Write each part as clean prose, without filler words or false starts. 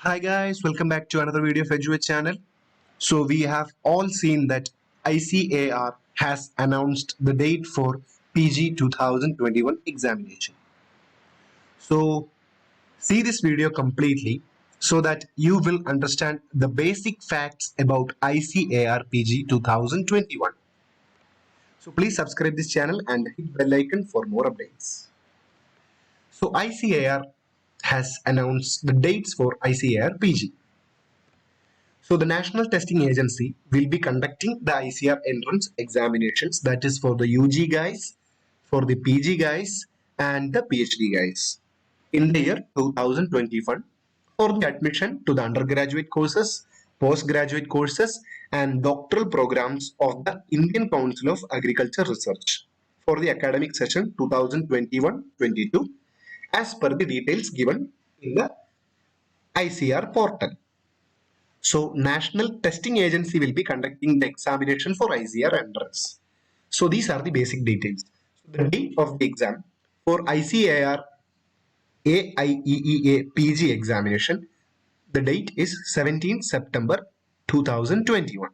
Hi guys, welcome back to another video of Eduate channel. So we have all seen that ICAR has announced the date for PG 2021 examination. So see this video completely so that you will understand the basic facts about ICAR PG 2021. So please subscribe this channel and hit bell icon for more updates. So ICAR has announced the dates for ICAR PG. So the National Testing Agency will be conducting the ICR entrance examinations, that is for the UG guys, for the PG guys and the PhD guys in the year 2021 for the admission to the undergraduate courses, postgraduate courses and doctoral programs of the Indian Council of Agriculture Research for the academic session 2021-22 as per the details given in the ICR portal. So National Testing Agency will be conducting the examination for ICR entrance. So these are the basic details. So the date of the exam for ICAR AIEEA PG examination, the date is 17 September 2021.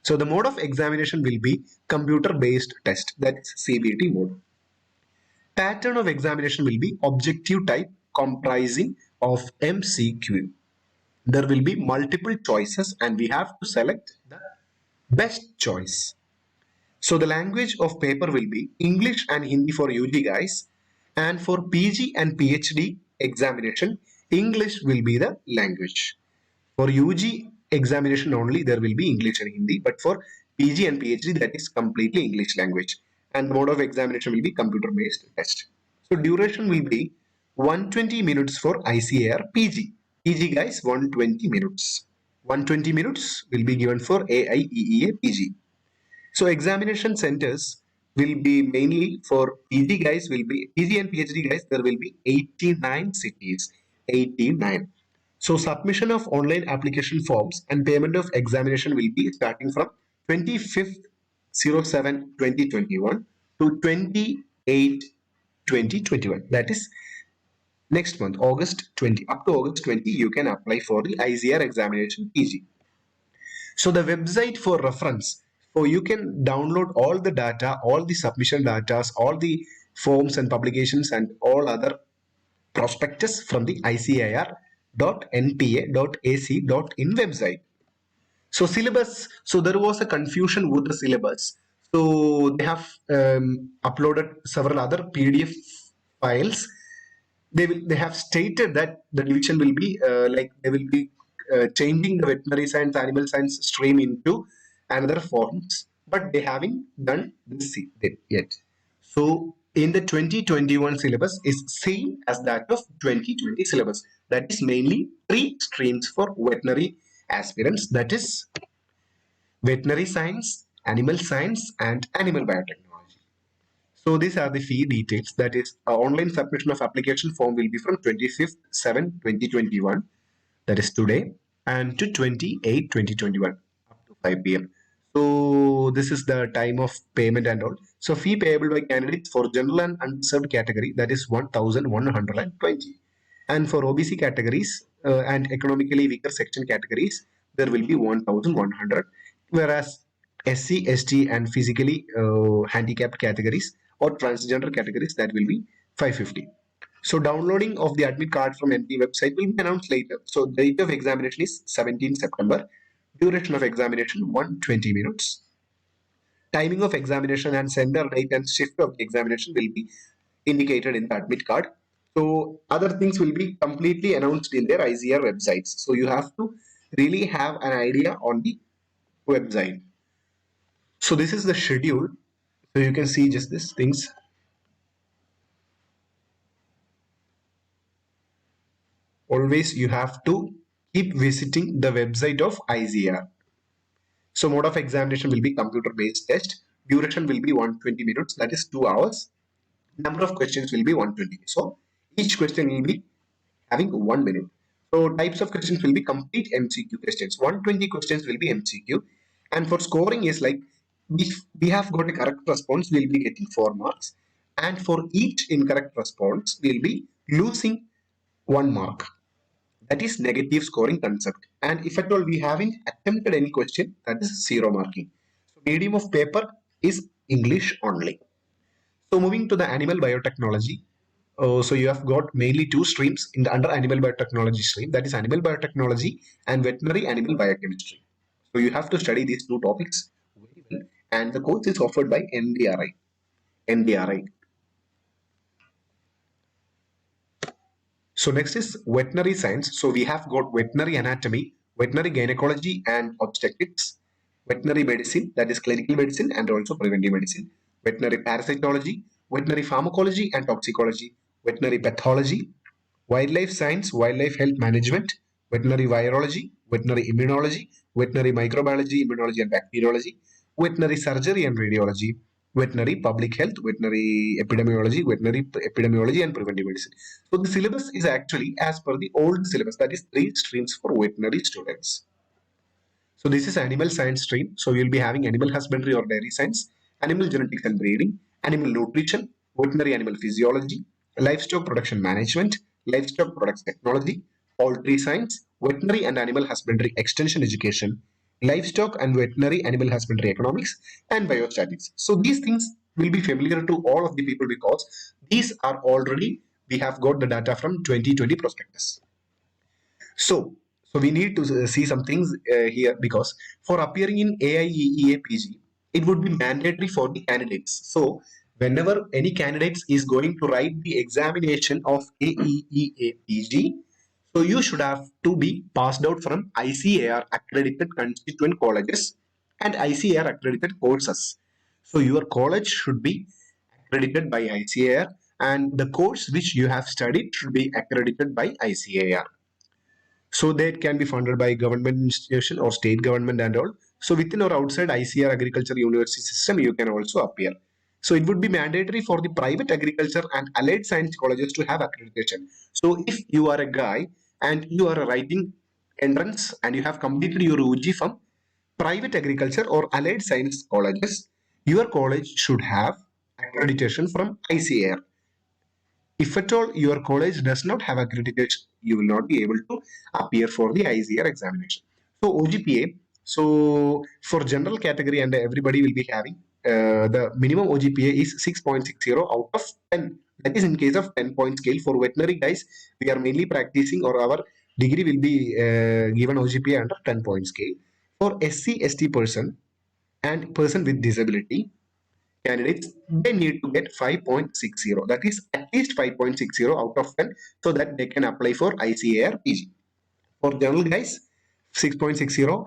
So the mode of examination will be computer based test, that's CBT mode. Pattern of examination will be objective type comprising of MCQ. There will be multiple choices and we have to select the best choice. So the language of paper will be English and Hindi for UG guys, and for PG and PhD examination, English will be the language. For UG examination only, there will be English and Hindi, but for PG and PhD, that is completely English language. And the mode of examination will be computer-based test. So duration will be 120 minutes for ICAR PG. PG guys, 120 minutes. 120 minutes will be given for AIEEA PG. So examination centers will be mainly for PG guys will be PG and PhD guys, there will be 89 cities. 89. So submission of online application forms and payment of examination will be starting from 25th 07 2021 to 28 2021. That is next month, August 20. Up to August 20, you can apply for the ICR examination PG. So the website for reference, so you can download all the data, all the submission data, all the forms and publications and all other prospectus from the icir.nta.ac.in website. So syllabus, so there was a confusion with the syllabus. So they have uploaded several other PDF files. They have stated that the division will be like they will be changing the veterinary science, animal science stream into another forms, but they haven't done this yet. So in the 2021 syllabus is same as that of 2020 syllabus. That is mainly three streams for veterinary aspirants. That is veterinary science, animal science, and animal biotechnology. So these are the fee details. That is, online submission of application form will be from 25th 7 2021, that is today, and to 28 2021 up to 5 p.m. So this is the time of payment and all. So fee payable by candidates for general and unserved category, that is 1,120, and for OBC categories and economically weaker section categories, there will be 1,100, whereas SC, ST, and physically handicapped categories or transgender categories, that will be 550. So downloading of the admit card from NT website will be announced later. So the date of examination is 17 September. Duration of examination 120 minutes. Timing of examination and center date and shift of the examination will be indicated in the admit card. So other things will be completely announced in their ICR websites. So you have to really have an idea on the website. So this is the schedule. So you can see just these things. Always you have to keep visiting the website of ICR. So mode of examination will be computer based test. Duration will be 120 minutes, that is 2 hours. Number of questions will be 120. So each question will be having 1 minute. So types of questions will be complete MCQ questions. 120 questions will be MCQ. And for scoring is like, if we have got a correct response, we'll be getting 4 marks. And for each incorrect response, we'll be losing 1 mark. That is negative scoring concept. And if at all we haven't attempted any question, that is zero marking. So medium of paper is English only. So moving to the animal biotechnology. So you have got mainly two streams in the under animal biotechnology stream, that is animal biotechnology and veterinary animal biochemistry. So you have to study these two topics very well. And the course is offered by NDRI. NDRI. So next is veterinary science. So we have got veterinary anatomy, veterinary gynecology and obstetrics, veterinary medicine, that is clinical medicine and also preventive medicine, veterinary parasitology, veterinary pharmacology and toxicology, veterinary pathology, wildlife science, wildlife health management, veterinary virology, veterinary immunology, veterinary microbiology, immunology and bacteriology, veterinary surgery and radiology, veterinary public health, veterinary epidemiology and preventive medicine. So the syllabus is actually as per the old syllabus, that is three streams for veterinary students. So this is animal science stream. So you'll be having animal husbandry or dairy science, animal genetics and breeding, animal nutrition, veterinary animal physiology, livestock production management, livestock products technology, poultry science, veterinary and animal husbandry extension education, livestock and veterinary animal husbandry economics, and biostatics. So these things will be familiar to all of the people because these are already, we have got the data from 2020 prospectus. So we need to see some things here, because for appearing in AIEEA PG, it would be mandatory for the candidates. So whenever any candidates is going to write the examination of AIEEA PG, so you should have to be passed out from ICAR accredited constituent colleges and ICAR accredited courses. So your college should be accredited by ICAR and the course which you have studied should be accredited by ICAR. So that can be funded by government institution or state government and all. So within or outside ICR agriculture university system, you can also appear. So it would be mandatory for the private agriculture and allied science colleges to have accreditation. So if you are a guy and you are writing entrance and you have completed your UG from private agriculture or allied science colleges, your college should have accreditation from ICAR. If at all your college does not have accreditation, you will not be able to appear for the ICR examination. So OGPA, so for general category and everybody will be having the minimum OGPA is 6.60 out of 10. That is in case of 10-point scale. For veterinary guys, we are mainly practicing or our degree will be given OGPA under 10-point scale. For SC, ST person and person with disability, candidates, they need to get 5.60. That is at least 5.60 out of 10 so that they can apply for ICAR PG. For general guys, 6.60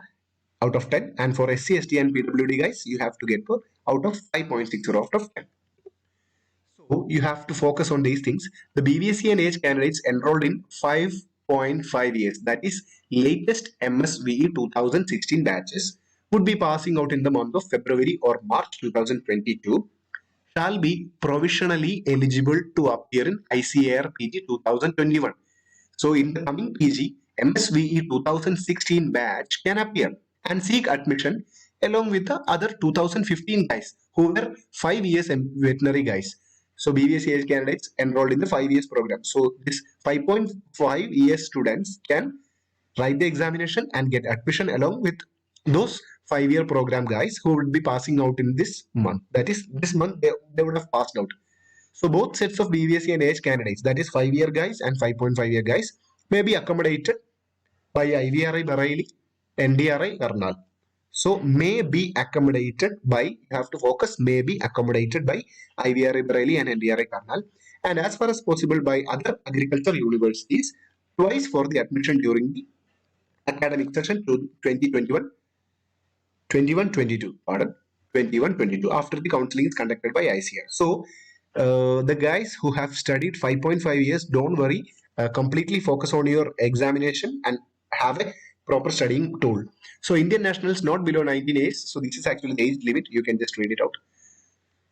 out of 10. And for SC, ST and PWD guys, you have to get for out of 5.60 out of 10. So you have to focus on these things. The BVSC and age candidates enrolled in 5.5 years, that is latest MSVE 2016 batches, would be passing out in the month of February or March 2022, shall be provisionally eligible to appear in ICAR PG 2021. So in the coming PG, MSVE 2016 batch can appear and seek admission along with the other 2015 guys who were 5 years veterinary guys. So BVSC candidates enrolled in the 5 years program. So this 5.5 years students can write the examination and get admission along with those 5-year program guys who would be passing out in this month. That is, this month they would have passed out. So both sets of BVSC and age candidates, that is 5-year guys and 5.5-year guys, may be accommodated by IVRI Bareilly, NDRI Karnal. So may be accommodated by, you have to focus, may be accommodated by IVRI Bareilly and NDRI Karnal, and as far as possible by other agricultural universities twice for the admission during the academic session to 2021 21-22, pardon, 21-22, after the counseling is conducted by ICR. So the guys who have studied 5.5 years, don't worry, completely focus on your examination and have a proper studying tool. So Indian nationals not below 19 years, so this is actually the age limit, you can just read it out.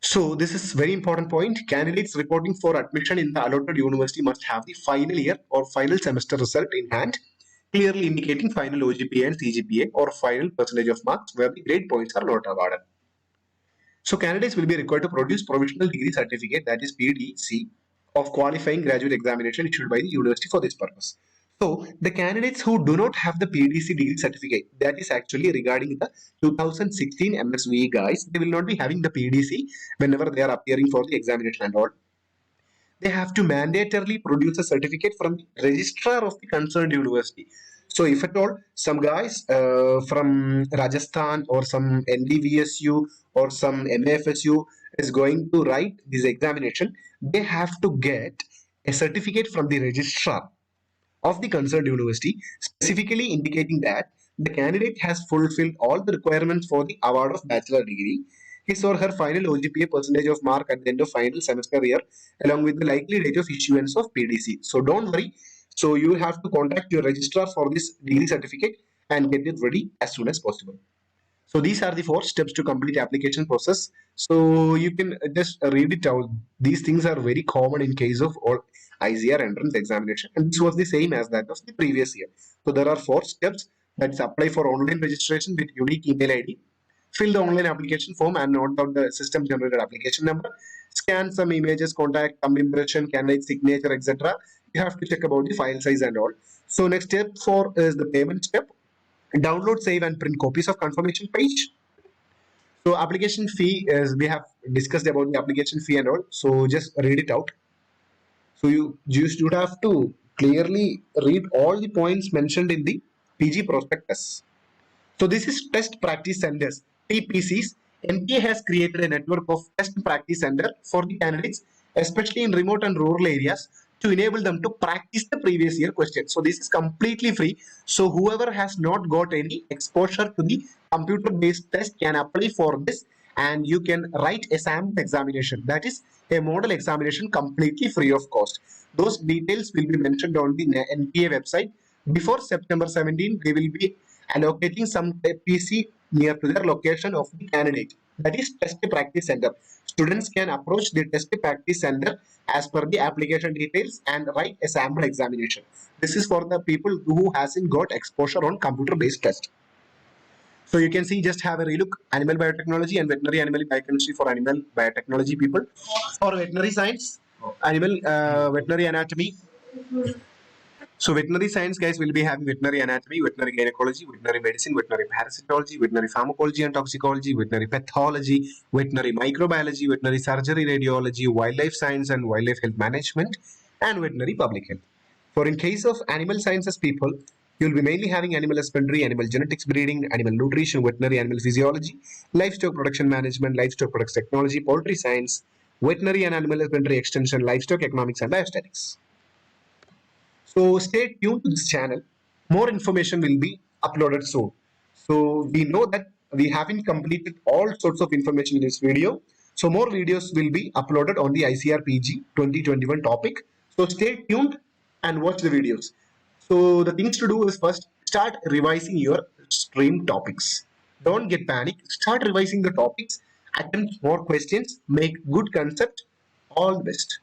So this is very important point. Candidates reporting for admission in the allotted university must have the final year or final semester result in hand, clearly indicating final OGPA and CGPA or final percentage of marks where the grade points are not awarded. So candidates will be required to produce provisional degree certificate, that is PDC, of qualifying graduate examination issued by the university for this purpose. So the candidates who do not have the PDC degree certificate, that is actually regarding the 2016 MSVE guys, they will not be having the PDC whenever they are appearing for the examination and all. They have to mandatorily produce a certificate from the registrar of the concerned university. So if at all some guys from Rajasthan or some NDVSU or some MAFSU is going to write this examination, they have to get a certificate from the registrar of the concerned university, specifically indicating that the candidate has fulfilled all the requirements for the award of bachelor degree, his or her final OGPA percentage of mark at the end of final semester year, along with the likely date of issuance of PDC. So don't worry. So you have to contact your registrar for this degree certificate and get it ready as soon as possible. So these are the 4 steps to complete application process. So you can just read it out. These things are very common in case of all ICR entrance examination, and this was the same as that of the previous year. So there are 4 steps. That's apply for online registration with unique email ID, fill the online application form and note down the system generated application number, scan some images, contact, thumb impression, candidate signature, etc. You have to check about the file size and all. So next step 4 is the payment step. Download, save and print copies of confirmation page. So application fee is, we have discussed about the application fee and all. So just read it out. So you just would have to clearly read all the points mentioned in the PG prospectus. So this is test practice centers, TPCs. NTA has created a network of test practice center for the candidates, especially in remote and rural areas, to enable them to practice the previous year questions. So this is completely free. So whoever has not got any exposure to the computer-based test can apply for this, and you can write a sample examination. That is a model examination completely free of cost. Those details will be mentioned on the NTA website. Before September 17, they will be allocating some PC near to their location of the candidate. That is test practice center. Students can approach the test practice center as per the application details and write a sample examination. This is for the people who hasn't got exposure on computer-based test. So you can see, just have a relook, animal biotechnology and veterinary animal biochemistry for animal biotechnology people. For veterinary science, animal veterinary anatomy. So veterinary science guys will be having veterinary anatomy, veterinary gynecology, veterinary medicine, veterinary parasitology, veterinary pharmacology and toxicology, veterinary pathology, veterinary microbiology, veterinary surgery, radiology, wildlife science and wildlife health management, and veterinary public health. For in case of animal sciences people, you'll be mainly having animal husbandry, animal genetics, breeding, animal nutrition, veterinary animal physiology, livestock production management, livestock products technology, poultry science, veterinary and animal husbandry extension, livestock economics and biostatics. So stay tuned to this channel. More information will be uploaded soon. So we know that we haven't completed all sorts of information in this video. So more videos will be uploaded on the ICRPG 2021 topic. So stay tuned and watch the videos. So the things to do is, first start revising your stream topics. Don't get panic. Start revising the topics. Attempt more questions. Make good concept. All the best.